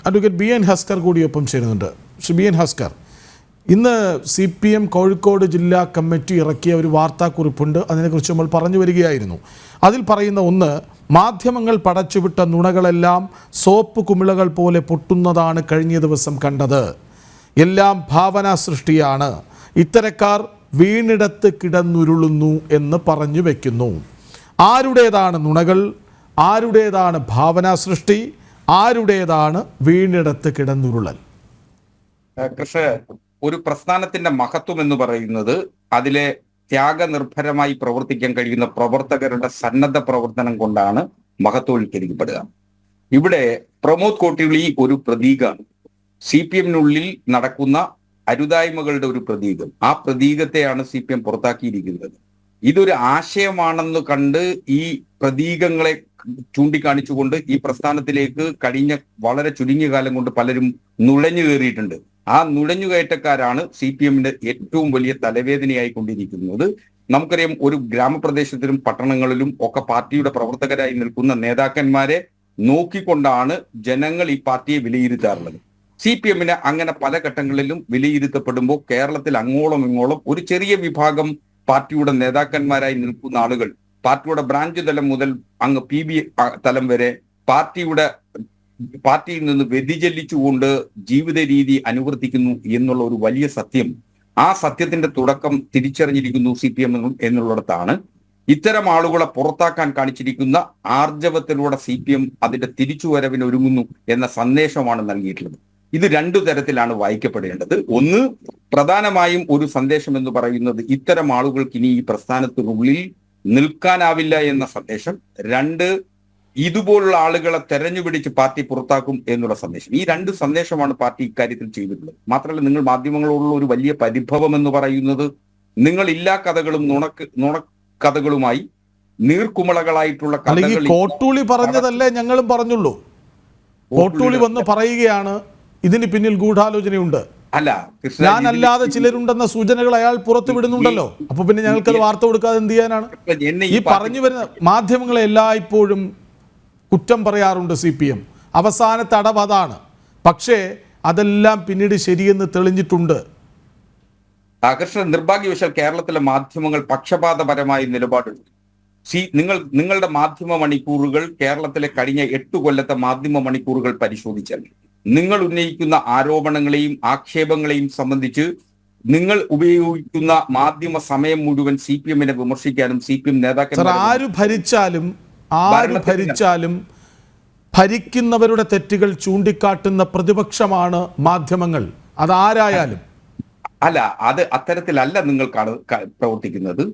Advocate B N Haskar കൂടിയൊപ്പം ചേരുന്നുണ്ട്. Shri B N Haskar, ഇന്ന് CPM Kozhikode ജില്ലാ കമ്മിറ്റി ഇറക്കിയ ഒരു വാർത്താക്കുറിപ്പുണ്ട്. അതിനെക്കുറിച്ച് നമ്മൾ പറഞ്ഞു വരികയായിരുന്നു. അതിൽ പറയുന്ന ഒന്ന്, മാധ്യമങ്ങൾ പടച്ചുവിട്ട നുണകളെല്ലാം സോപ്പ് കുമിളകൾ പോലെ പൊട്ടുന്നതാണ് കഴിഞ്ഞ ദിവസം കണ്ടത്. എല്ലാം ഭാവനാ സൃഷ്ടിയാണ്. ഇത്തരക്കാർ വീണിടത്ത് കിടന്നുരുളുന്നു എന്ന് പറഞ്ഞു വയ്ക്കുന്നു. ആരുടേതാണ് നുണകൾ? ആരുടേതാണ് ഭാവനാ സൃഷ്ടി? ആരുടേതാണ് വീണിടത്ത് കിടന്നുരുളൽ? കൃഷ്ണ, ഒരു പ്രസ്ഥാനത്തിന്റെ മഹത്വം എന്ന് പറയുന്നത് അതിലെ ത്യാഗനിർഭരമായി പ്രവർത്തിക്കാൻ കഴിയുന്ന പ്രവർത്തകരുടെ സന്നദ്ധ പ്രവർത്തനം കൊണ്ടാണ് മഹത്വവൽക്കരിക്കപ്പെടുക. ഇവിടെ പ്രമോദ് കോട്ടിവിളി ഒരു പ്രതീകമാണ്. CPM-നുള്ളിൽ നടക്കുന്ന അരുതായ്മകളുടെ ഒരു പ്രതീകം. ആ പ്രതീകത്തെയാണ് CPM പുറത്താക്കിയിരിക്കുന്നത്. ഇതൊരു ആശയമാണെന്ന് കണ്ട് ഈ പ്രതീകങ്ങളെ ചൂണ്ടിക്കാണിച്ചുകൊണ്ട് ഈ പ്രസ്ഥാനത്തിലേക്ക് കഴിഞ്ഞ വളരെ ചുരുങ്ങിയ കാലം കൊണ്ട് പലരും നുഴഞ്ഞു കയറിയിട്ടുണ്ട്. ആ നുഴഞ്ഞുകയറ്റക്കാരാണ് CPM-ന്റെ ഏറ്റവും വലിയ തലവേദനയായി കൊണ്ടിരിക്കുന്നത്. നമുക്കറിയാം, ഒരു ഗ്രാമപ്രദേശത്തിലും പട്ടണങ്ങളിലും ഒക്കെ പാർട്ടിയുടെ പ്രവർത്തകരായി നിൽക്കുന്ന നേതാക്കന്മാരെ നോക്കിക്കൊണ്ടാണ് ജനങ്ങൾ ഈ പാർട്ടിയെ വിലയിരുത്താറുള്ളത്. CPM-ന് അങ്ങനെ പല ഘട്ടങ്ങളിലും വിലയിരുത്തപ്പെടുമ്പോൾ കേരളത്തിൽ അങ്ങോളം ഇങ്ങോളം ഒരു ചെറിയ വിഭാഗം പാർട്ടിയുടെ നേതാക്കന്മാരായി നിൽക്കുന്ന ആളുകൾ പാർട്ടിയുടെ ബ്രാഞ്ച് തലം മുതൽ അങ്ങ് PB തലം വരെ പാർട്ടിയിൽ നിന്ന് വ്യതിചലിച്ചുകൊണ്ട് ജീവിത രീതി അനുവർത്തിക്കുന്നു എന്നുള്ള ഒരു വലിയ സത്യം, ആ സത്യത്തിന്റെ തുടക്കം തിരിച്ചറിഞ്ഞിരിക്കുന്നു CPM എന്നുള്ളിടത്താണ് ഇത്തരം ആളുകളെ പുറത്താക്കാൻ കാണിച്ചിരിക്കുന്ന ആർജവത്തിലൂടെ CPM അതിന്റെ തിരിച്ചുവരവിന് ഒരുങ്ങുന്നു എന്ന സന്ദേശമാണ് നൽകിയിട്ടുള്ളത്. ഇത് രണ്ടു തരത്തിലാണ് വായിക്കപ്പെടേണ്ടത്. ഒന്ന്, പ്രധാനമായും ഒരു സന്ദേശം എന്ന് പറയുന്നത് ഇത്തരം ആളുകൾക്ക് ഇനി ഈ പ്രസ്ഥാനത്തിനുള്ളിൽ നിൽക്കാനാവില്ല എന്ന സന്ദേശം. രണ്ട്, ഇതുപോലുള്ള ആളുകളെ തെരഞ്ഞുപിടിച്ച് പാർട്ടി പുറത്താക്കും എന്നുള്ള സന്ദേശം. ഈ രണ്ട് സന്ദേശമാണ് പാർട്ടി ഇക്കാര്യത്തിൽ ചെയ്തിട്ടുള്ളത്. മാത്രമല്ല, നിങ്ങൾ മാധ്യമങ്ങളോടുള്ള ഒരു വലിയ പരിഭവം എന്ന് പറയുന്നത് നിങ്ങൾ ഇല്ലാ കഥകളും നുണക്കഥകളുമായി നീർക്കുമളകളായിട്ടുള്ള കഥകൾ കോട്ടൂളി പറഞ്ഞതല്ലേ ഞങ്ങളും പറഞ്ഞുള്ളൂ. കോട്ടൂളി വന്ന് പറയുകയാണ് ഇതിന് പിന്നിൽ ഗൂഢാലോചനയുണ്ട്. അല്ല, ഞാനല്ലാതെ ചിലരുണ്ടെന്ന സൂചനകൾ അയാൾ പുറത്തു വിടുന്നുണ്ടല്ലോ. അപ്പൊ പിന്നെ ഞങ്ങൾക്കത് വാർത്ത കൊടുക്കാതെ എന്ത് ചെയ്യാനാണ്? ഈ പറഞ്ഞു വരുന്ന മാധ്യമങ്ങളെ എല്ലായ്പ്പോഴും കുറ്റം പറയാറുണ്ട് CPM. അവസാനത്തെ അടവ് അതാണ്. പക്ഷേ അതെല്ലാം പിന്നീട് ശരിയെന്ന് തെളിഞ്ഞിട്ടുണ്ട്. കൃഷ്ണൻ, നിർഭാഗ്യവശാൽ കേരളത്തിലെ മാധ്യമങ്ങൾ പക്ഷപാതപരമായ നിലപാടെടുത്തു. നിങ്ങളുടെ മാധ്യമ മണിക്കൂറുകൾ കേരളത്തിലെ കഴിഞ്ഞ 8 കൊല്ലത്തെ മാധ്യമ മണിക്കൂറുകൾ പരിശോധിച്ചാൽ നിങ്ങൾ ഉന്നയിക്കുന്ന ആരോപണങ്ങളെയും ആക്ഷേപങ്ങളെയും സംബന്ധിച്ച് നിങ്ങൾ ഉപയോഗിക്കുന്ന മാധ്യമ സമയം മുഴുവൻ CPM-നെ വിമർശിക്കാനും CPM നേതാക്കന്മാർ ആര് ഭരിച്ചാലും ഭരിക്കുന്നവരുടെ തെറ്റുകൾ ചൂണ്ടിക്കാട്ടുന്ന പ്രതിപക്ഷമാണ് മാധ്യമങ്ങൾ, അതാരായാലും. അല്ല, അത് അത്തരത്തിലല്ല നിങ്ങൾ പ്രവർത്തിക്കുന്നത്.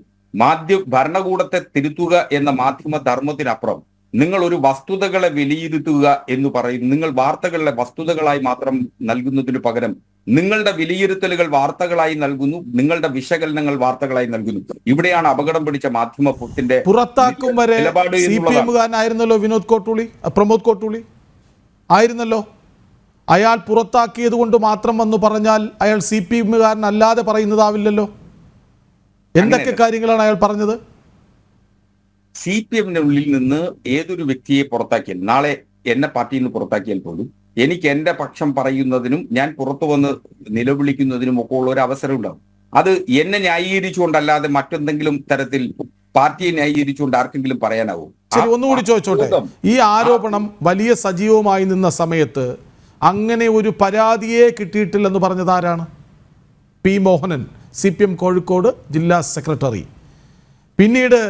ഭരണകൂടത്തെ തിരുത്തുക എന്ന മാധ്യമ ധർമ്മത്തിനപ്പുറം നിങ്ങൾ ഒരു വസ്തുതകളെ വിലയിരുത്തുക എന്ന് പറയും. നിങ്ങൾ വാർത്തകളെ വസ്തുതകളായി മാത്രം നൽകുന്നതിനു പകരം നിങ്ങളുടെ വിലയിരുത്തലുകൾ വാർത്തകളായി നൽകുന്നു, നിങ്ങളുടെ വിശകലനങ്ങൾ വാർത്തകളായി നൽകുന്നു. ഇവിടെയാണ് അപകടം പിടിച്ച മാധ്യമത്തിന്റെ പുറത്താക്കും വരെ CPM-കാരനായിരുന്നല്ലോ പ്രമോദ് കോട്ടൂളി ആയിരുന്നല്ലോ. അയാൾ പുറത്താക്കിയത് കൊണ്ട് മാത്രം വന്നു പറഞ്ഞാൽ അയാൾ CPM-കാരനല്ലാതെ പറയുന്നതാവില്ലല്ലോ. എന്തൊക്കെ കാര്യങ്ങളാണ് അയാൾ പറഞ്ഞത്? CPM-നുള്ളിൽ നിന്ന് ഏതൊരു വ്യക്തിയെ പുറത്താക്കിയാൽ, നാളെ എന്നെ പാർട്ടിയിൽ നിന്ന് പുറത്താക്കിയാൽ പോലും എനിക്ക് എന്റെ പക്ഷം പറയുന്നതിനും ഞാൻ പുറത്തു വന്ന് നിലവിളിക്കുന്നതിനും ഒക്കെ ഉള്ള ഒരു അവസരം ഉണ്ടാവും. അത് എന്നെ ന്യായീകരിച്ചുകൊണ്ടല്ലാതെ മറ്റെന്തെങ്കിലും തരത്തിൽ പാർട്ടിയെ ന്യായീകരിച്ചുകൊണ്ട് ആർക്കെങ്കിലും പറയാനാവും. ശരി, ഒന്നുകൂടി ചോദിച്ചോട്ടെ. ഈ ആരോപണം വലിയ സജീവമായി നിന്ന സമയത്ത് അങ്ങനെ ഒരു പരാതിയെ കിട്ടിയിട്ടില്ലെന്ന് പറഞ്ഞത് ആരാണ്? P. മോഹനൻ, CPM കോഴിക്കോട് ജില്ലാ സെക്രട്ടറി. പിന്നീട്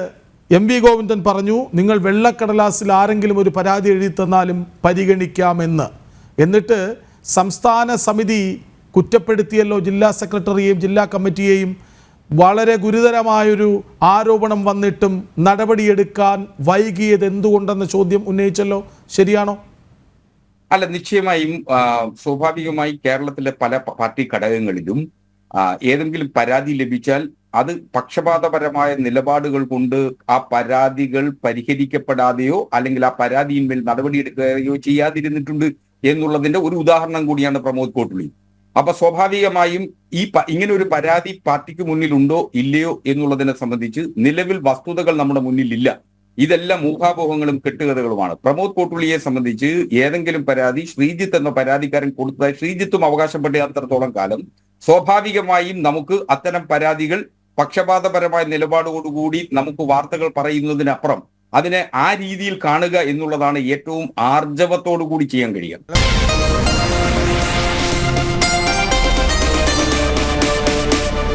MV ഗോവിന്ദൻ പറഞ്ഞു, നിങ്ങൾ വെള്ളക്കടലാസിൽ ആരെങ്കിലും ഒരു പരാതി എഴുതി തന്നാലും പരിഗണിക്കാമെന്ന്. എന്നിട്ട് സംസ്ഥാന സമിതി കുറ്റപ്പെടുത്തിയല്ലോ ജില്ലാ സെക്രട്ടറിയെയും ജില്ലാ കമ്മിറ്റിയെയും. വളരെ ഗുരുതരമായൊരു ആരോപണം വന്നിട്ടും നടപടിയെടുക്കാൻ വൈകിയത് എന്തുകൊണ്ടെന്ന ചോദ്യം ഉന്നയിച്ചല്ലോ. ശരിയാണോ? അല്ല, നിശ്ചയമായും സ്വാഭാവികമായി കേരളത്തിലെ പല പാർട്ടി ഘടകങ്ങളിലും ഏതെങ്കിലും പരാതി ലഭിച്ചാൽ അത് പക്ഷപാതപരമായ നിലപാടുകൾ കൊണ്ട് ആ പരാതികൾ പരിഹരിക്കപ്പെടാതെയോ അല്ലെങ്കിൽ ആ പരാതിയിന്മേൽ നടപടിയെടുക്കുകയോ ചെയ്യാതിരുന്നിട്ടുണ്ട് എന്നുള്ളതിന്റെ ഒരു ഉദാഹരണം കൂടിയാണ് പ്രമോദ് കോട്ടൂളി. അപ്പൊ സ്വാഭാവികമായും ഇങ്ങനെ ഒരു പരാതി പാർട്ടിക്ക് മുന്നിൽ ഉണ്ടോ ഇല്ലയോ എന്നുള്ളതിനെ സംബന്ധിച്ച് നിലവിൽ വസ്തുതകൾ നമ്മുടെ മുന്നിൽ ഇല്ല. ഇതെല്ലാം ഊഹാപോഹങ്ങളും കെട്ടുകഥകളുമാണ്. പ്രമോദ് കോട്ടുള്ളിയെ സംബന്ധിച്ച് ഏതെങ്കിലും പരാതി ശ്രീജിത്ത് എന്ന പരാതിക്കാരൻ കൊടുത്തതായി ശ്രീജിത്തും അവകാശപ്പെടാത്തിടത്തോളം കാലം സ്വാഭാവികമായും നമുക്ക് അത്തരം പരാതികൾ പക്ഷപാതപരമായ നിലപാടോടുകൂടി നമുക്ക് വാർത്തകൾ പറയുന്നതിനപ്പുറം അതിനെ ആ രീതിയിൽ കാണുക എന്നുള്ളതാണ് ഏറ്റവും ആർജവത്തോടു കൂടി ചെയ്യാൻ കഴിയുക.